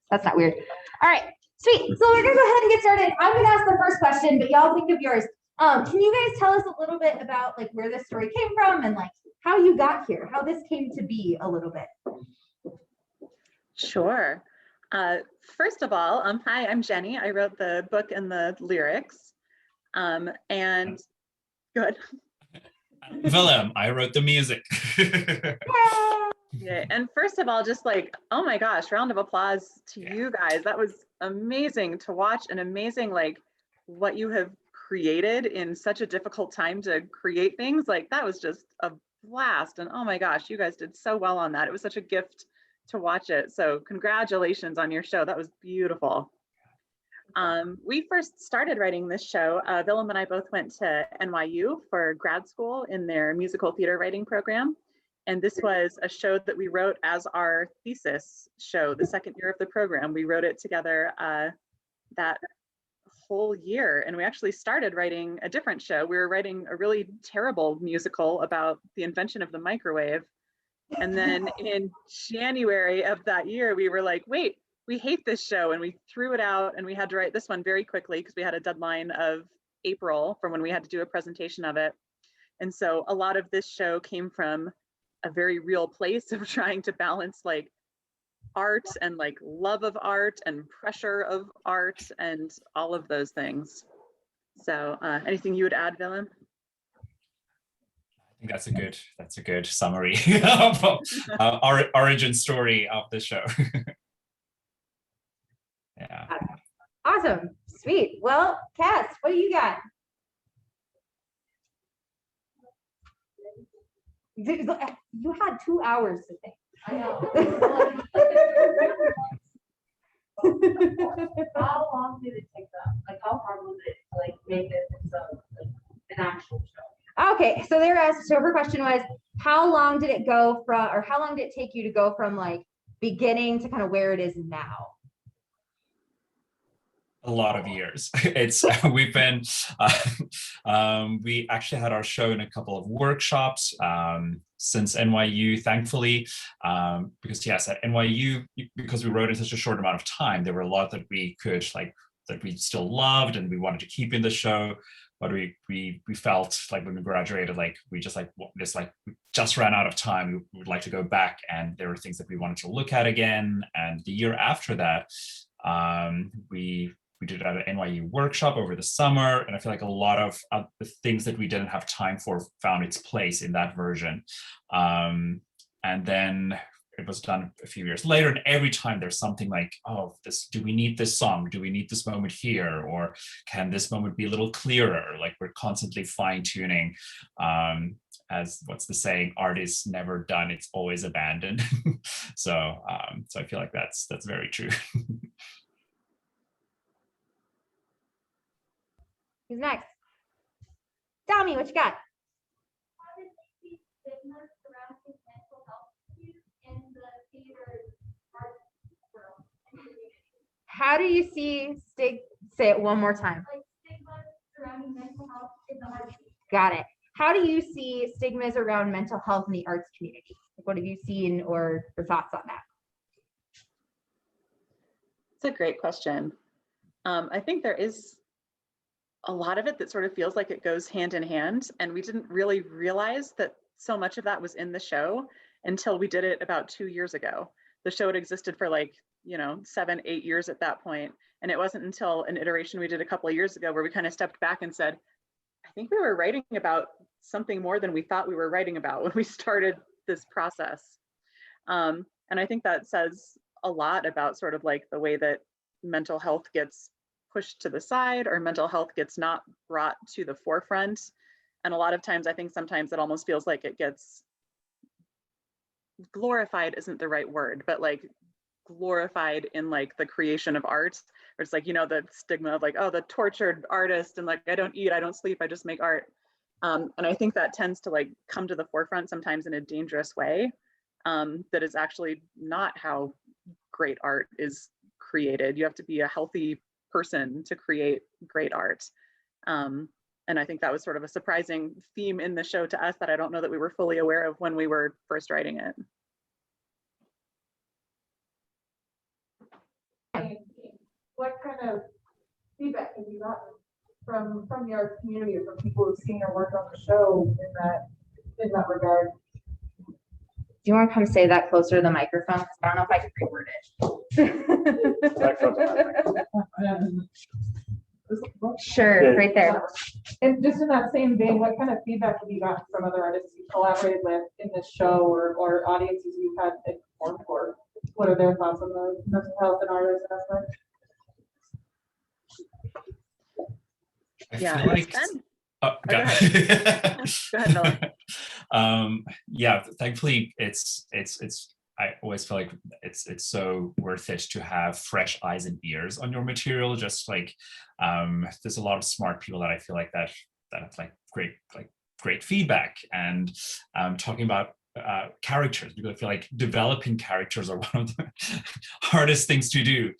That's not weird. All right, sweet. So we're gonna go ahead and get started. I'm gonna ask the first question, but y'all think of yours. Can you guys tell us a little bit about like where this story came from and like how you got here, how this came to be a little bit? Sure. First of all, hi, I'm Jenny. I wrote the book and the lyrics. And good. Willem, I wrote the music. Yeah, and first of all, just like, oh my gosh, round of applause to you guys. That was amazing to watch, and amazing like what you have created in such a difficult time to create things. Like that was just a blast, and oh my gosh, you guys did so well on that. It was such a gift to watch it. So congratulations on your show. That was beautiful. We first started writing this show. Willem and I both went to NYU for grad school in their musical theater writing program. And this was a show that we wrote as our thesis show, the second year of the program. We wrote it together that whole year. And we actually started writing a different show. We were writing a really terrible musical about the invention of the microwave. And then in January of that year, we were like, wait, we hate this show. And we threw it out, and we had to write this one very quickly because we had a deadline of April from when we had to do a presentation of it. And so a lot of this show came from a very real place of trying to balance like art and like love of art and pressure of art and all of those things. So anything you would add, Willem? I think that's a good summary of our origin story of the show. Yeah. Awesome, sweet. Well, Cass, what do you got? You had 2 hours to think. I know. How long did it take them? Like, how hard was it to like make it into like an actual show? Okay, so her question was, how long did it go from, or how long did it take you to go from like beginning to kind of where it is now? A lot of years. We've been we actually had our show in a couple of workshops since NYU, thankfully, because yes, at NYU, because we wrote in such a short amount of time, there were a lot that we could like that we still loved and we wanted to keep in the show, but we felt like when we graduated, like we just ran out of time. We would like to go back, and there were things that we wanted to look at again. And the year after that, we did it at an NYU workshop over the summer, and I feel like a lot of the things that we didn't have time for found its place in that version. And then it was done a few years later, and every time there's something like, oh, do we need this song? Do we need this moment here? Or can this moment be a little clearer? Like we're constantly fine-tuning. As what's the saying, art is never done, it's always abandoned. So I feel like that's very true. Who's next? Dami, what you got? How did you see stigma surrounding mental health issues in the theater art world and community? How do you see say it one more time. Like stigma surrounding mental health in the art community. Got it. How do you see stigmas around mental health in the arts community? What have you seen or your thoughts on that? It's a great question. I think there is a lot of it that sort of feels like it goes hand in hand, and we didn't really realize that so much of that was in the show until we did it about 2 years ago. The show had existed for like, 7, 8 years at that point, and it wasn't until an iteration we did a couple of years ago where we kind of stepped back and said, I think we were writing about something more than we thought we were writing about when we started this process. And I think that says a lot about sort of like the way that mental health gets pushed to the side, or mental health gets not brought to the forefront. And a lot of times, I think sometimes it almost feels like it gets glorified isn't the right word, but like glorified in like the creation of art, where it's like, the stigma of like, oh, the tortured artist, and like, I don't eat, I don't sleep, I just make art. And I think that tends to like come to the forefront sometimes in a dangerous way, that is actually not how great art is created. You have to be a healthy person to create great art. And I think that was sort of a surprising theme in the show to us that I don't know that we were fully aware of when we were first writing it. kind of feedback have you gotten from the arts community or from people who've seen your work on the show in that regard? Do you want to kind of say that closer to the microphone? 'Cause I don't know if I can reword it. Sure, right there. And just in that same vein, what kind of feedback have you gotten from other artists you collaborated with in this show or audiences you've had to perform for? What are their thoughts on the mental health and artist aspect? I Yeah, feel like it's been- oh, go ahead. Go ahead, Miller. yeah, thankfully I always feel like it's so worth it to have fresh eyes and ears on your material. Just like there's a lot of smart people that I feel like that have like great feedback, and talking about characters, because I feel like developing characters are one of the hardest things to do,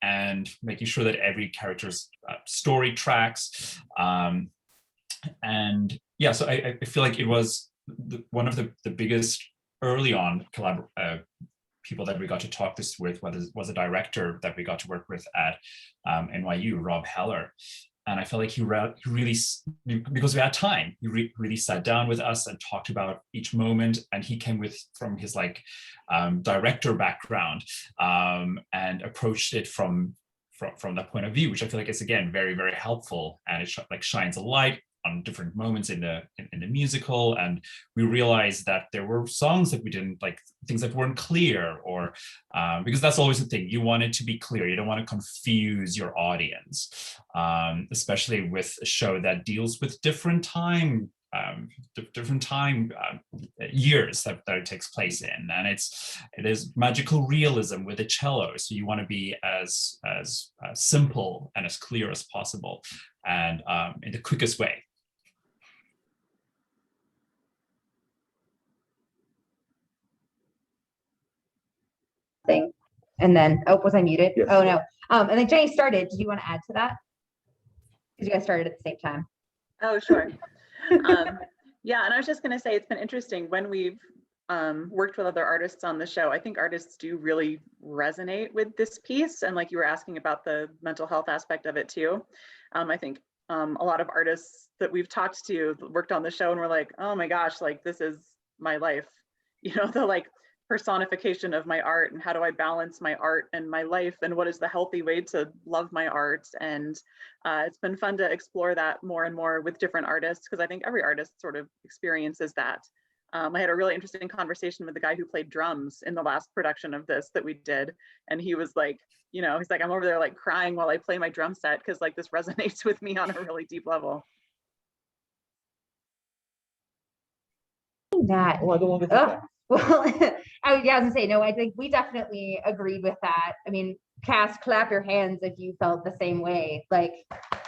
and making sure that every character's story tracks, and yeah, so I feel like it was one of the biggest early on people that we got to talk this with was a director that we got to work with at NYU, Rob Heller. And I felt like he really, because we had time, he really sat down with us and talked about each moment. And he came from his like director background, and approached it from that point of view, which I feel like is, again, very, very helpful. And it like shines a light on different moments in the musical, and we realized that there were songs that we didn't like, things that weren't clear, or because that's always the thing, you want it to be clear, you don't want to confuse your audience, especially with a show that deals with different time years that it takes place in, and it is magical realism with a cello, so you want to be as simple and as clear as possible, and in the quickest way. Thing. And then, was I muted? Yes. Oh no. And then Jenny started. Did you want to add to that? Because you guys started at the same time. Oh, sure. Yeah, and I was just going to say, it's been interesting when we've worked with other artists on the show. I think artists do really resonate with this piece, and like you were asking about the mental health aspect of it too. I think a lot of artists that we've talked to worked on the show and were like, oh my gosh, like this is my life, you know, the like personification of my art, and how do I balance my art and my life, and what is the healthy way to love my art. And it's been fun to explore that more and more with different artists, because I think every artist sort of experiences that. I had a really interesting conversation with the guy who played drums in the last production of this that we did, and he was like, you know, he's like, I'm over there like crying while I play my drum set because like this resonates with me on a really deep level. That. Oh, I don't want to do Oh, that. well, I was gonna say, no, I think we definitely agreed with that. I mean, cast, clap your hands if you felt the same way. Like,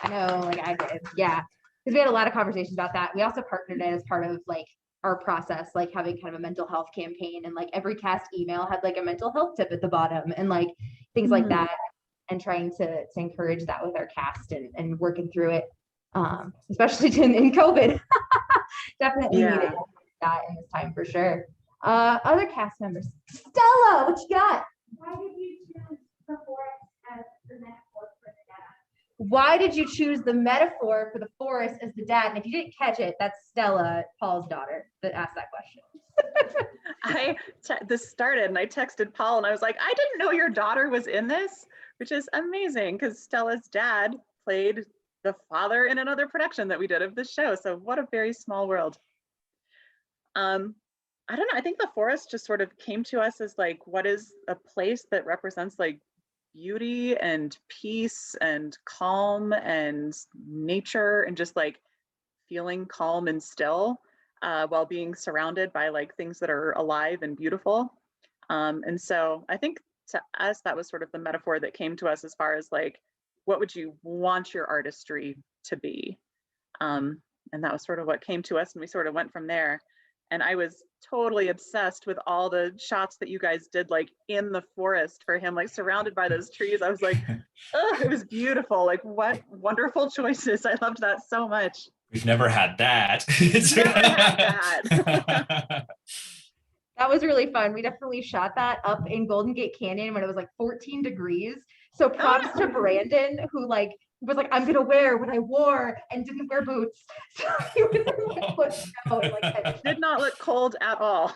I know, like I did. Yeah. Because we had a lot of conversations about that. We also partnered it as part of like our process, like having kind of a mental health campaign, and like every cast email had like a mental health tip at the bottom, and like things like that, and trying to encourage that with our cast, and working through it, especially in COVID. Definitely needed that in this time for sure. Other cast members. Stella, what you got? Why did you choose the forest as the metaphor for the dad? Why did you choose the metaphor for the forest as the dad? And if you didn't catch it, that's Stella, Paul's daughter, that asked that question. This started and I texted Paul and I was like, I didn't know your daughter was in this, which is amazing because Stella's dad played the father in another production that we did of this show. So what a very small world. I don't know. I think the forest just sort of came to us as like, what is a place that represents like beauty and peace and calm and nature, and just like feeling calm and still while being surrounded by like things that are alive and beautiful. And so I think to us, that was sort of the metaphor that came to us as far as like, what would you want your artistry to be? And that was sort of what came to us, and we sort of went from there. And I was totally obsessed with all the shots that you guys did like in the forest for him, like surrounded by those trees. I was like, oh, it was beautiful. Like what wonderful choices. I loved that so much. We've never had that. Never had that. That was really fun. We definitely shot that up in Golden Gate Canyon when it was like 14 degrees. So props to Brandon, who like was like, I'm gonna wear what I wore and didn't wear boots. So he was like, pushed out, like, Did not look cold at all.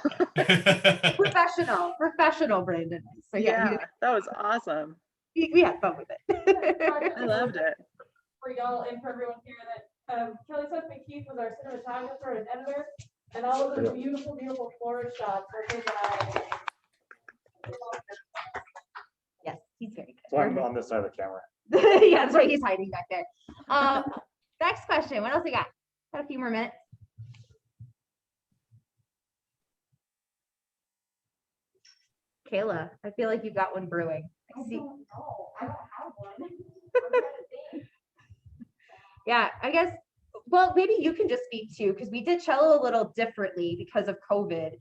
professional Brandon. So Yeah, that was awesome. we had fun with it. I loved it. For y'all and for everyone here that Kelly's husband Keith was our cinematographer and editor, and all of those beautiful, beautiful forest shots were his eye. Yes, he's very good. So I'm on this side of the camera. Yeah, that's right. He's hiding back there. Next question. What else we got? Got a few more minutes. Kayla, I feel like you've got one brewing. I see. No, I don't have one. Yeah, I guess, well, maybe you can just speak to, because we did cello a little differently because of COVID.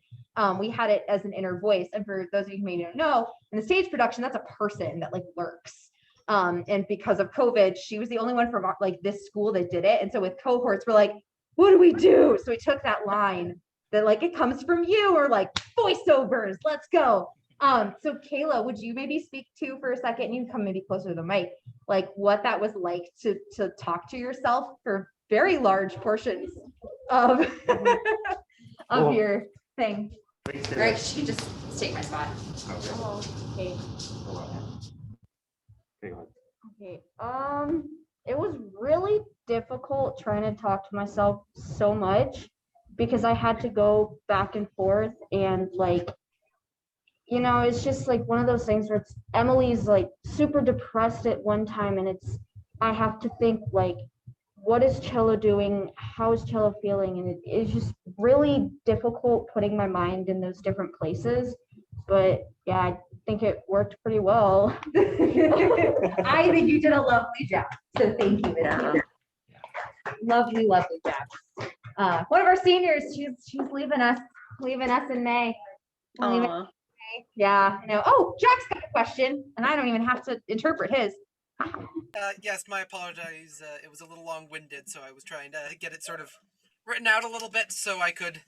We had it as an inner voice. And for those of you who may not know, in the stage production, that's a person that like lurks. And because of COVID, she was the only one from like this school that did it. And so with cohorts, we're like, what do we do? So we took that line that like, it comes from you, or like voiceovers, let's go. So Kayla, would you maybe speak to for a second, you can come maybe closer to the mic, like what that was like to talk to yourself for very large portions of, of your thing. Right, she could just take my spot. Okay. Okay. It was really difficult trying to talk to myself so much because I had to go back and forth, and like, you know, it's just like one of those things where it's Emily's like super depressed at one time, and I have to think like, what is cello doing? How is cello feeling? And it's just really difficult putting my mind in those different places. But yeah, I think it worked pretty well. I think you did a lovely job. So thank you. Yeah. Lovely job. One of our seniors, she's leaving us in May. Leaving Aw. Yeah, I know. Oh, Jack's got a question, and I don't even have to interpret his. Yes, my apologies. It was a little long-winded, so I was trying to get it sort of written out a little bit so I could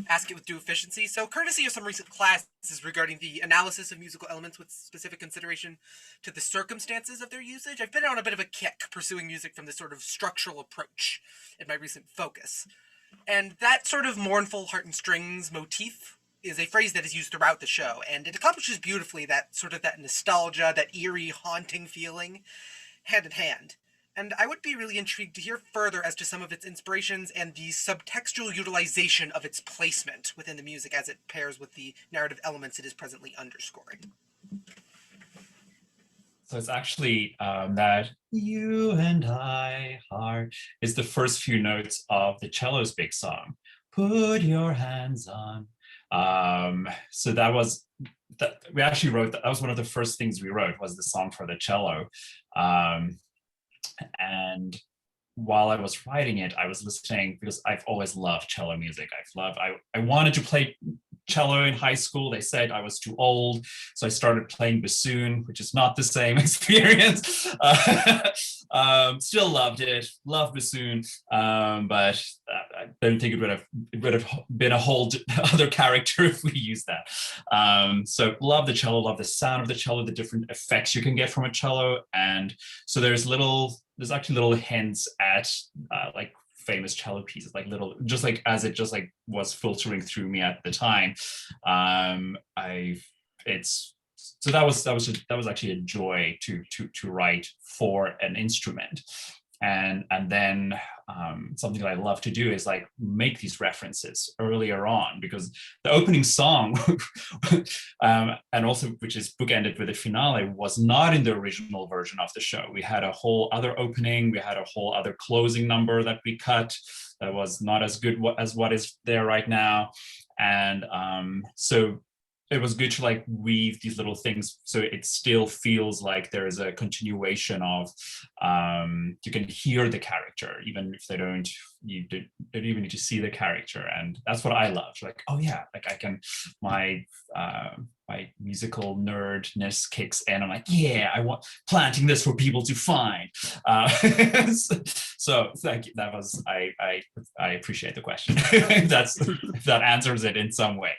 ask it with due efficiency. So, courtesy of some recent classes regarding the analysis of musical elements with specific consideration to the circumstances of their usage, I've been on a bit of a kick pursuing music from this sort of structural approach in my recent focus. And that sort of mournful heart and strings motif is a phrase that is used throughout the show, and it accomplishes beautifully that sort of that nostalgia, that eerie, haunting feeling, hand in hand. And I would be really intrigued to hear further as to some of its inspirations and the subtextual utilization of its placement within the music as it pairs with the narrative elements it is presently underscoring. So it's actually that you and I heart is the first few notes of the cello's big song. Put your hands on. So that was that we actually wrote that was one of the first things we wrote, was the song for the cello. And while I was writing it, I was listening, because I've always loved cello music. I wanted to play cello in high school. They said I was too old, so I started playing bassoon, which is not the same experience. Still loved it, loved bassoon, but I don't think it would have been a whole other character if we used that. So love the cello, love the sound of the cello, the different effects you can get from a cello, and so there's actually little hints at like famous cello pieces, like little, just like as it just like was filtering through me at the time. So that was actually a joy to write for an instrument. And then something that I love to do is like make these references earlier on, because the opening song and also, which is bookended with the finale, was not in the original version of the show. We had a whole other opening, we had a whole other closing number that we cut that was not as good as what is there right now. And so it was good to like weave these little things so it still feels like there is a continuation of you can hear the character even if you don't even need to see the character. And that's what I love, like, oh yeah, like I can, my musical nerdness kicks in. I'm like, yeah, I want planting this for people to find. So thank you. That was, I appreciate the question. If that answers it in some way.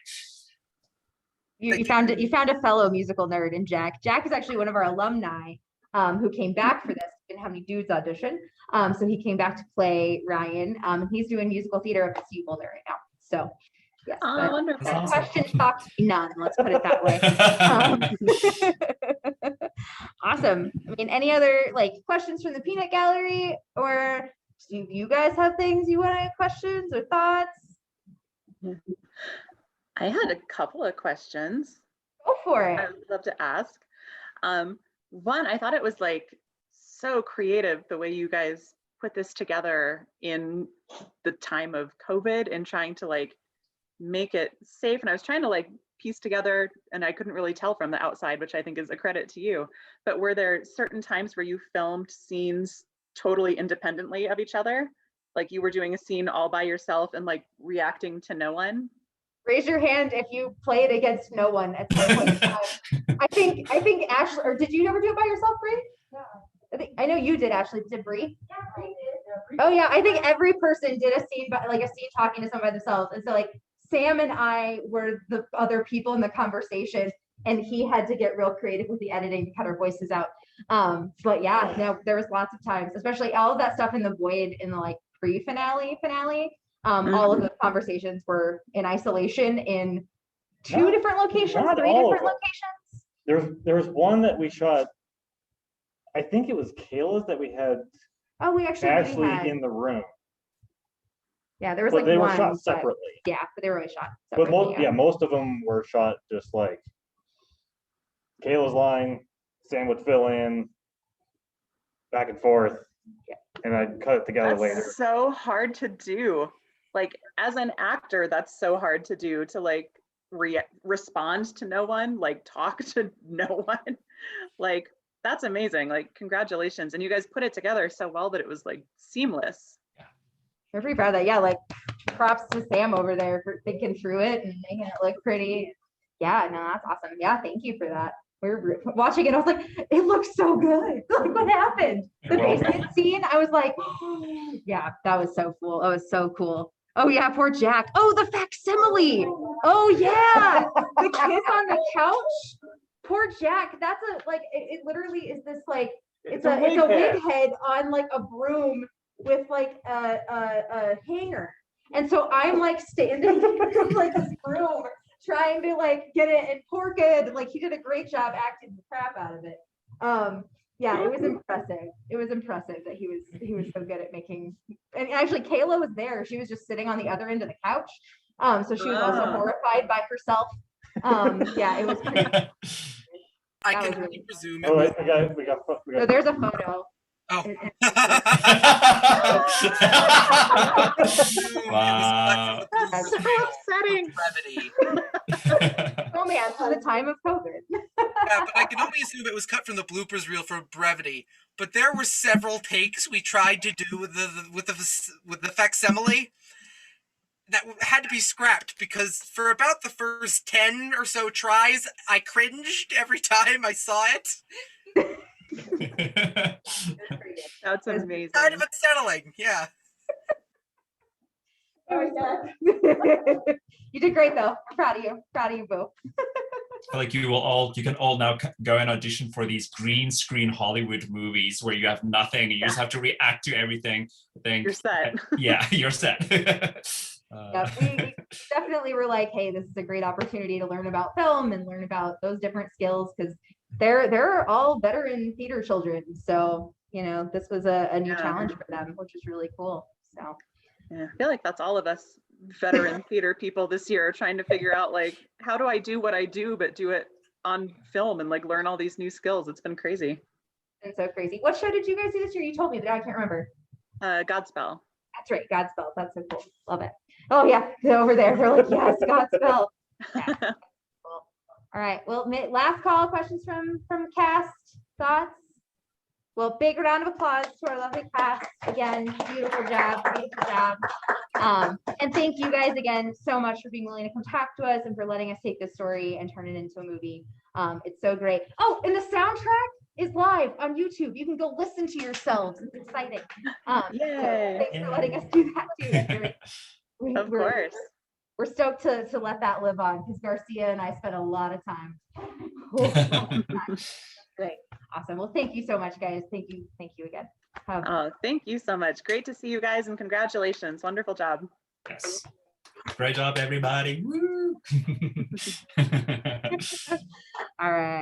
You found it. You found a fellow musical nerd in Jack. Jack is actually one of our alumni who came back for this. Didn't have any dudes audition, so he came back to play Ryan. He's doing musical theater up at Cu Boulder right now. So yes, Wonderful. that question shocked me none. Let's put it that way. Awesome. I mean, any other like questions from the peanut gallery, or do you guys have things you want to questions or thoughts? I had a couple of questions. Go for it. I would love to ask. One, I thought it was like so creative the way you guys put this together in the time of COVID and trying to like make it safe. And I was trying to like piece together, and I couldn't really tell from the outside, which I think is a credit to you. But were there certain times where you filmed scenes totally independently of each other? Like you were doing a scene all by yourself and like reacting to no one? Raise your hand if you played against no one at some point in time. I think Ashley, or did you ever do it by yourself, Bree? Yeah. I know you did, Ashley. Did Bree? Yeah, I did. Oh yeah, I think every person did a scene, but like a scene talking to someone by themselves. And so like Sam and I were the other people in the conversation, and he had to get real creative with the editing to cut our voices out. But yeah, no, there was lots of times, especially all of that stuff in the void in the like pre-finale. All of the conversations were in isolation in two different locations, three different locations. There was one that we shot. I think it was Kayla's that we had. Oh, we actually had, in the room. Yeah, there was but like they one, were shot separately. Yeah, but they were always shot separately. But most of them were shot just like Kayla's line, Sam would fill in, back and forth, and I'd cut it together later. That's so hard to do. Like as an actor, that's so hard to do, to like respond to no one, like talk to no one. Like that's amazing. Like congratulations. And you guys put it together so well that it was like seamless. We're pretty proud of that. Yeah, like props to Sam over there for thinking through it and making it look pretty. Yeah, no, that's awesome. Yeah, thank you for that. We're watching it. I was like, it looks so good. Like, what happened? The basement scene, I was like, oh, yeah, that was so cool. That was so cool. Oh yeah, poor Jack. Oh, the facsimile. Oh yeah, the kiss on the couch. Poor Jack. That's a like. It literally is this like. It's a wig head on like a broom with like a hanger. And so I'm like standing like this broom trying to like get it, and poor kid, like he did a great job acting the crap out of it. Yeah, it was impressive. It was impressive that he was so good at making, and actually Kayla was there. She was just sitting on the other end of the couch. So she was also horrified by herself. Yeah, it was pretty. I can only presume. Oh, we got. So there's a photo. Oh. Wow. That's so upsetting. Romance in the time of COVID. Yeah, but I can only assume it was cut from the bloopers reel for brevity. But there were several takes we tried to do with the facsimile that had to be scrapped because for about the first 10 or so tries, I cringed every time I saw it. That's amazing. Kind of unsettling, yeah. Oh yeah. You did great though. I'm proud of you. Proud of you both. I feel like you can all now go and audition for these green screen Hollywood movies where you have nothing and you just have to react to everything. You're set. Yeah, you're set. Yeah, we definitely were like, hey, this is a great opportunity to learn about film and learn about those different skills because they're all veteran theater children. So, you know, this was a new challenge for them, which is really cool. So yeah, I feel like that's all of us veteran theater people this year trying to figure out like, how do I do what I do, but do it on film and like learn all these new skills. It's been crazy. It's so crazy. What show did you guys do this year? You told me, but I can't remember. Godspell. That's right, Godspell. That's so cool. Love it. Oh yeah, over there. They're like, yes, Godspell. Yeah. Cool. All right. Well, last call. Questions from cast. Thoughts? Well, big round of applause to our lovely cast. Again, beautiful job. And thank you guys again so much for being willing to come talk to us and for letting us take this story and turn it into a movie. It's so great. Oh, and the soundtrack is live on YouTube. You can go listen to yourselves. It's exciting. So thanks for letting us do that too. Of course. we're stoked to let that live on because Garcia and I spent a lot of time. Great. Awesome. Well, thank you so much, guys. Thank you again. Thank you so much. Great to see you guys and congratulations. Wonderful job. Yes. Great job, everybody. Woo! All right.